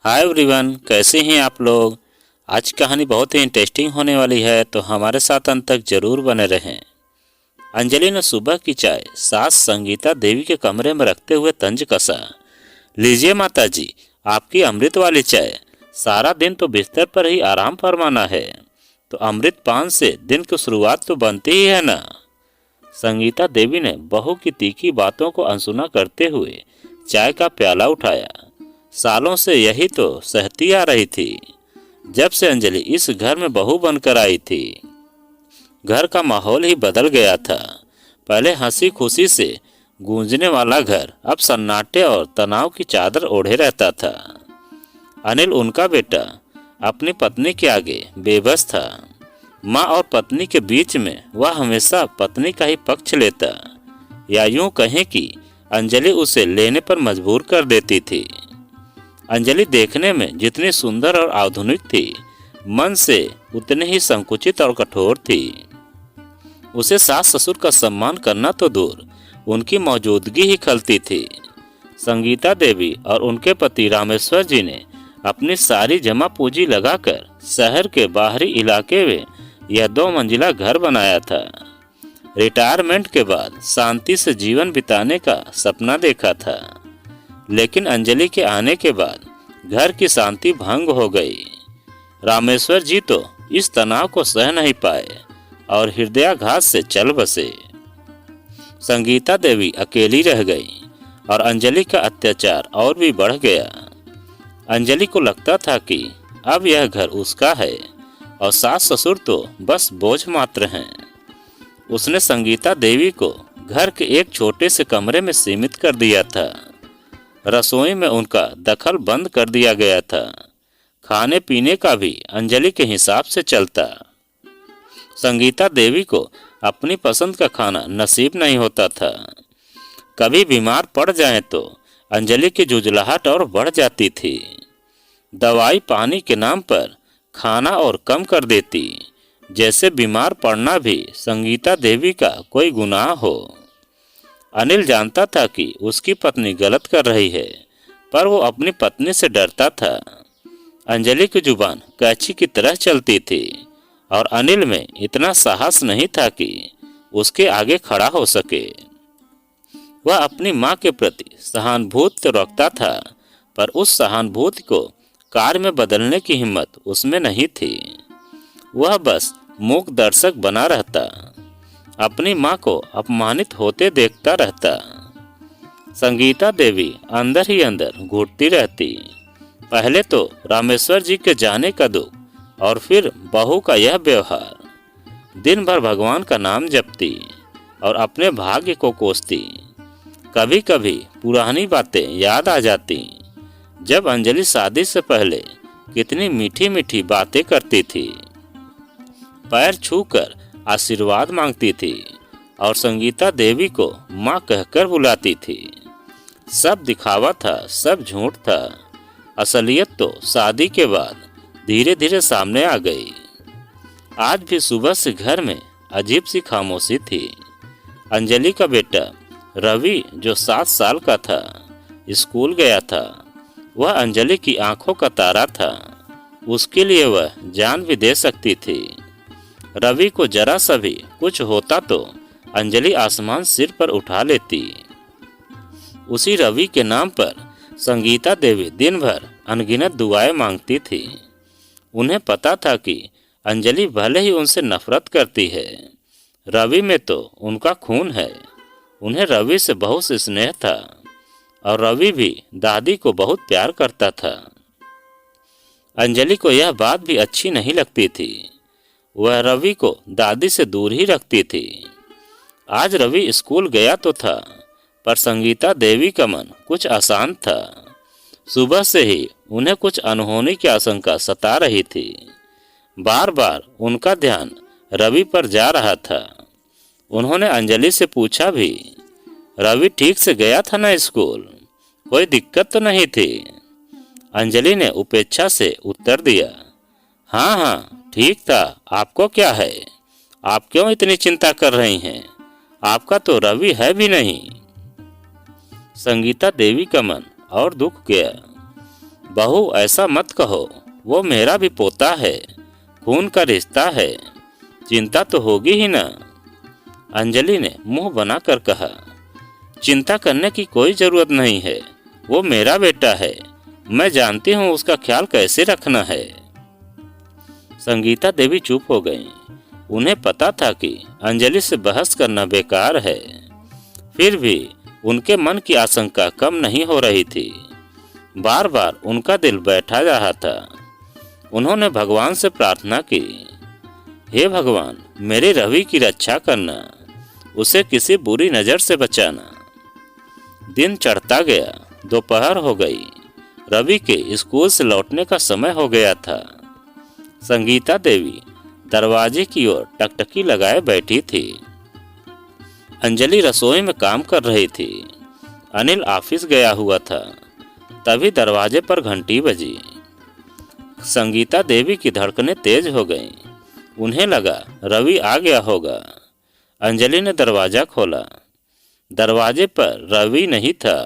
Hi everyone, कैसे हैं आप लोग। आज की कहानी बहुत ही इंटरेस्टिंग होने वाली है, तो हमारे साथ अंत तक जरूर बने रहें। अंजलि ने सुबह की चाय सास संगीता देवी के कमरे में रखते हुए तंज कसा। लीजिए माता जी, आपकी अमृत वाली चाय। सारा दिन तो बिस्तर पर ही आराम फरमाना है, तो अमृत पान से दिन की शुरुआत तो बनती ही है ना। संगीता देवी ने बहू की तीखी बातों को अनसुना करते हुए चाय का प्याला उठाया। सालों से यही तो सहती आ रही थी, जब से अंजलि इस घर में बहू बनकर आई थी। घर का माहौल ही बदल गया था। पहले हंसी खुशी से गूंजने वाला घर अब सन्नाटे और तनाव की चादर ओढ़े रहता था। अनिल, उनका बेटा, अपनी पत्नी के आगे बेबस था। माँ और पत्नी के बीच में वह हमेशा पत्नी का ही पक्ष लेता, या यूं कहें कि अंजलि उसे लेने पर मजबूर कर देती थी। अंजलि देखने में जितनी सुंदर और आधुनिक थी, मन से उतनी ही संकुचित और कठोर थी। उसे सास ससुर का सम्मान करना तो दूर, उनकी मौजूदगी ही खलती थी। संगीता देवी और उनके पति रामेश्वर जी ने अपनी सारी जमा पूंजी लगाकर शहर के बाहरी इलाके में यह 2 मंजिला घर बनाया था। रिटायरमेंट के बाद शांति से जीवन बिताने का सपना देखा था, लेकिन अंजलि के आने के बाद घर की शांति भंग हो गई। रामेश्वर जी तो इस तनाव को सह नहीं पाए और हृदयाघात से चल बसे। संगीता देवी अकेली रह गई और अंजलि का अत्याचार और भी बढ़ गया। अंजलि को लगता था कि अब यह घर उसका है और सास ससुर तो बस बोझ मात्र हैं। उसने संगीता देवी को घर के एक छोटे से कमरे में सीमित कर दिया था। रसोई में उनका दखल बंद कर दिया गया था। खाने पीने का भी अंजलि के हिसाब से चलता। संगीता देवी को अपनी पसंद का खाना नसीब नहीं होता था। कभी बीमार पड़ जाए तो अंजलि की जुझलाहट और बढ़ जाती थी। दवाई पानी के नाम पर खाना और कम कर देती, जैसे बीमार पड़ना भी संगीता देवी का कोई गुनाह हो। अनिल जानता था कि उसकी पत्नी गलत कर रही है, पर वो अपनी पत्नी से डरता था। अंजलि की जुबान कैंची की तरह चलती थी और अनिल में इतना साहस नहीं था कि उसके आगे खड़ा हो सके। वह अपनी माँ के प्रति सहानुभूति तो रखता था, पर उस सहानुभूति को कार्य में बदलने की हिम्मत उसमें नहीं थी। वह बस मूक दर्शक बना रहता, अपनी माँ को अपमानित होते देखता रहता। संगीता देवी अंदर ही अंदर घुटती रहती। पहले तो रामेश्वर जी के जाने का दुख और फिर बहू का यह व्यवहार। दिन भर भगवान का नाम जपती और अपने भाग्य को कोसती। कभी कभी पुरानी बातें याद आ जाती, जब अंजलि शादी से पहले कितनी मीठी मीठी बातें करती थी, पैर छूकर आशीर्वाद मांगती थी और संगीता देवी को माँ कहकर बुलाती थी। सब दिखावा था, सब झूठ था। असलियत तो शादी के बाद धीरे धीरे सामने आ गई। आज भी सुबह से घर में अजीब सी खामोशी थी। अंजलि का बेटा रवि, जो 7 साल का था, स्कूल गया था। वह अंजलि की आंखों का तारा था। उसके लिए वह जान भी दे सकती थी। रवि को जरा सा भी कुछ होता तो अंजलि आसमान सिर पर उठा लेती। उसी रवि के नाम पर संगीता देवी दिन भर अनगिनत दुआएं मांगती थी। उन्हें पता था कि अंजलि भले ही उनसे नफरत करती है, रवि में तो उनका खून है। उन्हें रवि से बहुत स्नेह था और रवि भी दादी को बहुत प्यार करता था। अंजलि को यह बात भी अच्छी नहीं लगती थी। वह रवि को दादी से दूर ही रखती थी। आज रवि स्कूल गया तो था, पर संगीता देवी का मन कुछ अशांत था। सुबह से ही उन्हें कुछ अनहोनी की आशंका सता रही थी। बार बार उनका ध्यान रवि पर जा रहा था। उन्होंने अंजलि से पूछा भी, रवि ठीक से गया था ना स्कूल, कोई दिक्कत तो नहीं थी? अंजलि ने उपेक्षा से उत्तर दिया, हाँ हाँ ठीक था, आपको क्या है? आप क्यों इतनी चिंता कर रही हैं? आपका तो रवि है भी नहीं। संगीता देवी का मन और दुख गया। बहू ऐसा मत कहो, वो मेरा भी पोता है, खून का रिश्ता है, चिंता तो होगी ही ना। अंजलि ने मुंह बनाकर कहा, चिंता करने की कोई जरूरत नहीं है, वो मेरा बेटा है, मैं जानती हूँ उसका ख्याल कैसे रखना है। संगीता देवी चुप हो गईं। उन्हें पता था कि अंजलि से बहस करना बेकार है, फिर भी उनके मन की आशंका कम नहीं हो रही थी। बार बार उनका दिल बैठा जा रहा था। उन्होंने भगवान से प्रार्थना की, हे भगवान, मेरे रवि की रक्षा करना, उसे किसी बुरी नज़र से बचाना। दिन चढ़ता गया, दोपहर हो गई, रवि के स्कूल से लौटने का समय हो गया था। संगीता देवी दरवाजे की ओर टकटकी लगाए बैठी थी। अंजलि रसोई में काम कर रही थी। अनिल ऑफिस गया हुआ था। तभी दरवाजे पर घंटी बजी। संगीता देवी की धड़कनें तेज हो गईं। उन्हें लगा रवि आ गया होगा। अंजलि ने दरवाज़ा खोला। दरवाजे पर रवि नहीं था।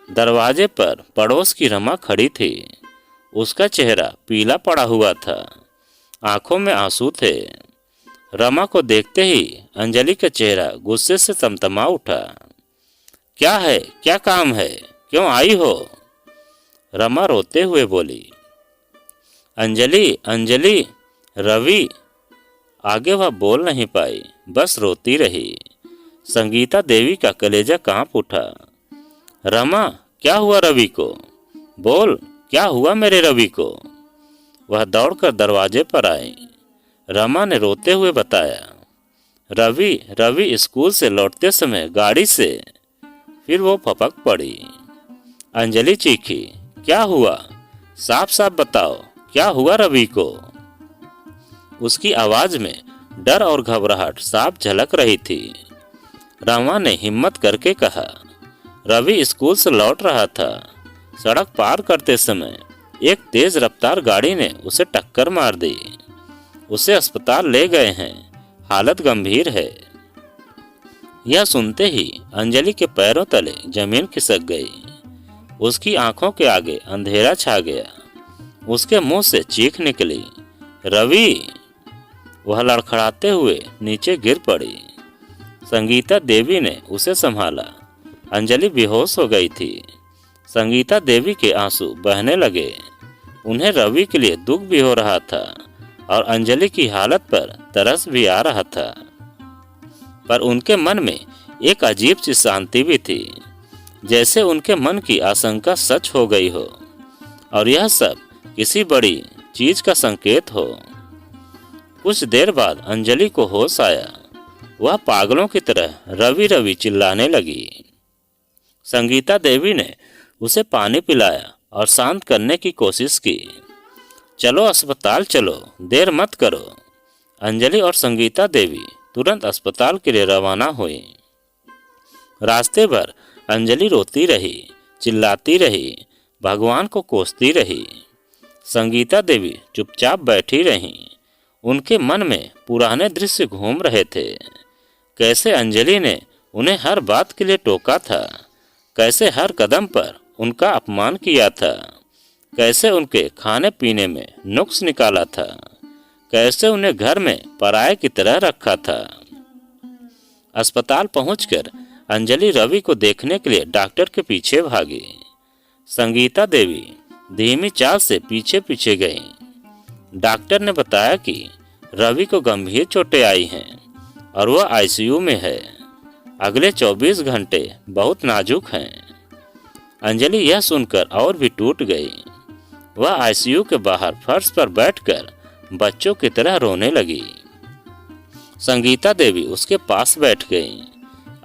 दरवाजे पर पड़ोस की रमा खड़ी थी। उसका चेहरा पीला पड़ा हुआ था, आंखों में आंसू थे। रमा को देखते ही अंजलि का चेहरा गुस्से से तमतमा उठा। क्या है, क्या काम है, क्यों आई हो? रमा रोते हुए बोली। अंजलि, अंजलि, रवि। आगे वह बोल नहीं पाई, बस रोती रही। संगीता देवी का कलेजा कांप उठा। रमा, क्या हुआ रवि को? बोल, क्या हुआ मेरे रवि को? वह दौड़कर दरवाजे पर आई। रमा ने रोते हुए बताया, रवि स्कूल से लौटते समय गाड़ी से। फिर वो फपक पड़ी। अंजलि चीखी, क्या हुआ? साफ साफ बताओ, क्या हुआ रवि को? उसकी आवाज में डर और घबराहट साफ झलक रही थी। रमा ने हिम्मत करके कहा, रवि स्कूल से लौट रहा था। सड़क पार करते समय एक तेज रफ्तार गाड़ी ने उसे टक्कर मार दी। उसे अस्पताल ले गए हैं, हालत गंभीर है। यह सुनते ही अंजलि के पैरों तले जमीन खिसक गई। उसकी आंखों के आगे अंधेरा छा गया। उसके मुंह से चीख निकली, रवि! वह लड़खड़ाते हुए नीचे गिर पड़ी। संगीता देवी ने उसे संभाला। अंजलि बेहोश हो गई थी। संगीता देवी के आंसू बहने लगे। उन्हें रवि के लिए दुख भी हो रहा था और अंजलि की हालत पर तरस भी आ रहा था, पर उनके मन में एक अजीब सी शांति भी थी, जैसे उनके मन की आशंका सच हो गई हो और यह सब किसी बड़ी चीज का संकेत हो। कुछ देर बाद अंजलि को होश आया। वह पागलों की तरह रवि रवि चिल्लाने लगी। संगीता देवी ने उसे पानी पिलाया और शांत करने की कोशिश की। चलो अस्पताल चलो, देर मत करो। अंजलि और संगीता देवी तुरंत अस्पताल के लिए रवाना हुई। रास्ते भर अंजलि रोती रही, चिल्लाती रही, भगवान को कोसती रही। संगीता देवी चुपचाप बैठी रहीं। उनके मन में पुराने दृश्य घूम रहे थे। कैसे अंजलि ने उन्हें हर बात के लिए टोका था, कैसे हर कदम पर उनका अपमान किया था, कैसे उनके खाने पीने में नुक्स निकाला था, कैसे उन्हें घर में पराये की तरह रखा था। अस्पताल पहुंचकर अंजलि रवि को देखने के लिए डॉक्टर के पीछे भागी। संगीता देवी धीमी चाल से पीछे पीछे गईं। डॉक्टर ने बताया कि रवि को गंभीर चोटें आई हैं और वह आईसीयू में है। अगले 24 घंटे बहुत नाजुक हैं। अंजलि यह सुनकर और भी टूट गई। वह आईसीयू के बाहर फर्श पर बैठकर बच्चों की तरह रोने लगी। संगीता देवी उसके पास बैठ गईं।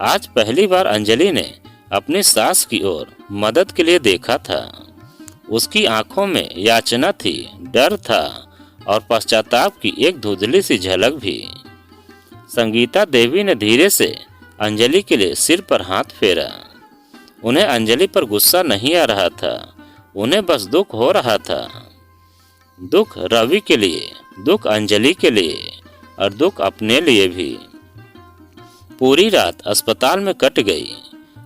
आज पहली बार अंजलि ने अपनी सास की ओर मदद के लिए देखा था। उसकी आंखों में याचना थी, डर था और पश्चाताप की एक धुंधली सी झलक भी। संगीता देवी ने धीरे से अंजलि के लिए सिर पर हाथ फेरा। उन्हें अंजलि पर गुस्सा नहीं आ रहा था, उन्हें बस दुख हो रहा था। दुख रवि के लिए, दुख अंजलि के लिए और दुख अपने लिए भी। पूरी रात अस्पताल में कट गई।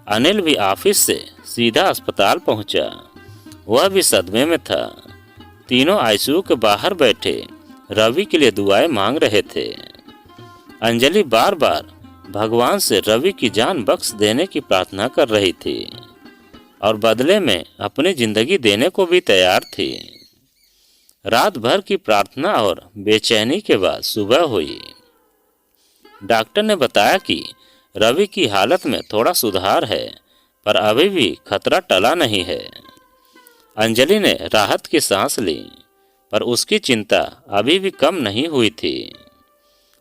अनिल भी ऑफिस से सीधा अस्पताल पहुंचा। वह भी सदमे में था। तीनों आईसीयू के बाहर बैठे रवि के लिए दुआएं मांग रहे थे। अंजलि बार बार भगवान से रवि की जान बख्श देने की प्रार्थना कर रही थी और बदले में अपनी जिंदगी देने को भी तैयार थी। रात भर की प्रार्थना और बेचैनी के बाद सुबह हुई। डॉक्टर ने बताया कि रवि की हालत में थोड़ा सुधार है, पर अभी भी खतरा टला नहीं है। अंजलि ने राहत की सांस ली, पर उसकी चिंता अभी भी कम नहीं हुई थी।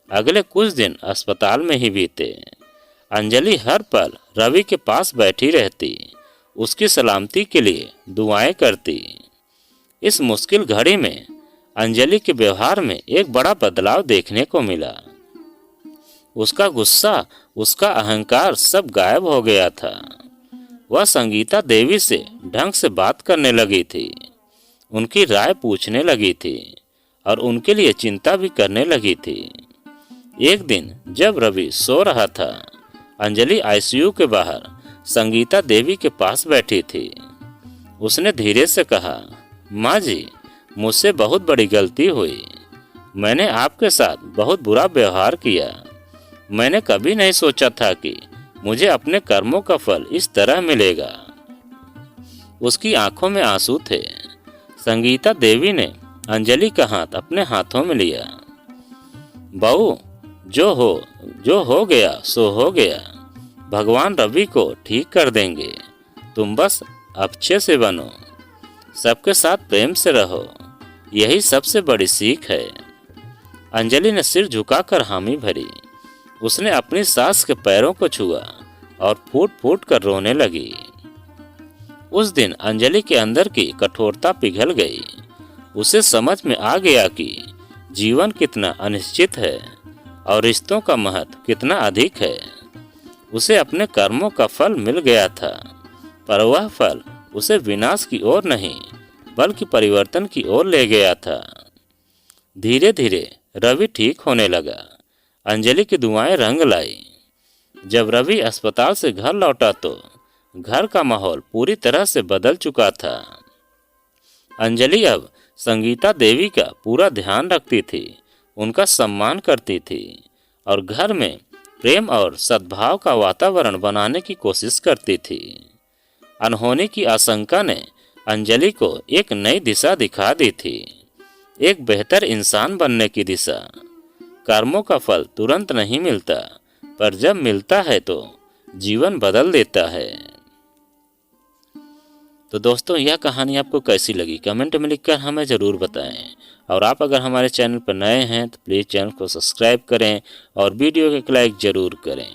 अगले कुछ दिन अस्पताल में ही बीते। अंजलि हर पल रवि के पास बैठी रहती, उसकी सलामती के लिए दुआएं करती। इस मुश्किल घड़ी में अंजलि के व्यवहार में एक बड़ा बदलाव देखने को मिला। उसका गुस्सा, उसका अहंकार सब गायब हो गया था। वह संगीता देवी से ढंग से बात करने लगी थी, उनकी राय पूछने लगी थी और उनके लिए चिंता भी करने लगी थी। एक दिन जब रवि सो रहा था, अंजलि आईसीयू के बाहर संगीता देवी के पास बैठी थी। उसने धीरे से कहा, माँ जी, मुझसे बहुत बड़ी गलती हुई। मैंने आपके साथ बहुत बुरा व्यवहार किया। मैंने कभी नहीं सोचा था कि मुझे अपने कर्मों का फल इस तरह मिलेगा। उसकी आंखों में आंसू थे। संगीता देवी ने अंजलि का हाथ अपने हाथों में लिया। बहू, जो हो गया सो हो गया। भगवान रवि को ठीक कर देंगे। तुम बस अच्छे से बनो, सबके साथ प्रेम से रहो, यही सबसे बड़ी सीख है। अंजलि ने सिर झुकाकर हामी भरी। उसने अपनी सास के पैरों को छुआ और फूट फूट कर रोने लगी। उस दिन अंजलि के अंदर की कठोरता पिघल गई। उसे समझ में आ गया कि जीवन कितना अनिश्चित है और रिश्तों का महत्व कितना अधिक है। उसे अपने कर्मों का फल मिल गया था, पर वह फल उसे विनाश की ओर नहीं बल्कि परिवर्तन की ओर ले गया था। धीरे धीरे रवि ठीक होने लगा। अंजलि की दुआएं रंग लाई। जब रवि अस्पताल से घर लौटा तो घर का माहौल पूरी तरह से बदल चुका था। अंजलि अब संगीता देवी का पूरा ध्यान रखती थी, उनका सम्मान करती थी और घर में प्रेम और सद्भाव का वातावरण बनाने की कोशिश करती थी। अनहोनी की आशंका ने अंजलि को एक नई दिशा दिखा दी थी, एक बेहतर इंसान बनने की दिशा। कर्मों का फल तुरंत नहीं मिलता, पर जब मिलता है तो जीवन बदल देता है। तो दोस्तों, यह कहानी आपको कैसी लगी कमेंट में लिखकर हमें ज़रूर बताएं। और आप अगर हमारे चैनल पर नए हैं तो प्लीज़ चैनल को सब्सक्राइब करें और वीडियो को एक लाइक ज़रूर करें।